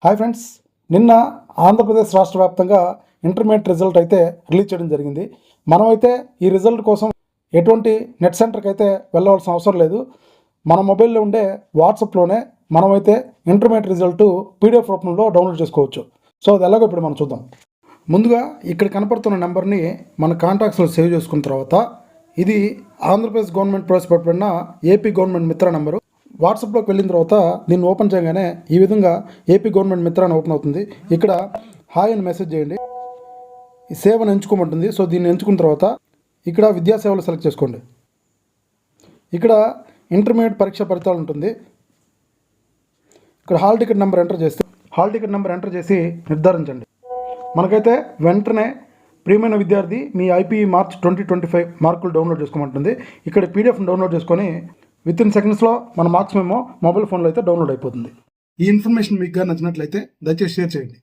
Hi friends, నిన్న ఆంధ్రప్రదేశ్ రాష్ట్ర వ్యాప్తంగా ఇంటర్మీడియట్ రిజల్ట్ అయితే రిలీజ్ చేయడం జరిగింది. మనమైతే ఈ రిజల్ట్ కోసం ఎటువంటి నెట్ సెంటర్కి అయితే వెళ్ళవలసిన అవసరం లేదు. మన మొబైల్లో ఉండే వాట్సాప్లోనే మనమైతే ఇంటర్మీడియట్ రిజల్ట్ పీడిఎఫ్ రూపంలో డౌన్లోడ్ చేసుకోవచ్చు. సో అది ఎలాగో ఇప్పుడు మనం చూద్దాం. ముందుగా ఇక్కడ కనపడుతున్న నెంబర్ని మన కాంటాక్ట్స్లో సేవ్ చేసుకున్న తర్వాత ఇది ఆంధ్రప్రదేశ్ గవర్నమెంట్ ప్రవేశపెట్టిన ఏపీ గవర్నమెంట్ మిత్ర నెంబరు. వాట్సాప్లోకి వెళ్ళిన తర్వాత దీన్ని ఓపెన్ చేయగానే ఈ విధంగా ఏపీ గవర్నమెంట్ మిత్ర అని ఓపెన్ అవుతుంది. ఇక్కడ హాయ్ అని మెసేజ్ చేయండి. ఈ సేవను ఎంచుకోమంటుంది. సో దీన్ని ఎంచుకున్న తర్వాత ఇక్కడ విద్యాసేవలు సెలెక్ట్ చేసుకోండి. ఇక్కడ ఇంటర్మీడియట్ పరీక్ష ఫలితాలు ఉంటుంది. ఇక్కడ హాల్ టికెట్ నెంబర్ ఎంటర్ చేసి నిర్ధారించండి. మనకైతే వెంటనే ప్రియమైన విద్యార్థి మీ ఐపీఈ మార్చ్ 2025 మార్కులు డౌన్లోడ్ చేసుకోమంటుంది. ఇక్కడ పీడిఎఫ్ని డౌన్లోడ్ చేసుకొని వితిన్ సెకండ్స్లో మన మార్క్స్ మేము మొబైల్ ఫోన్లో అయితే డౌన్లోడ్ అయిపోతుంది. ఈ ఇన్ఫర్మేషన్ మీకు నచ్చినట్లయితే దయచేసి షేర్ చేయండి.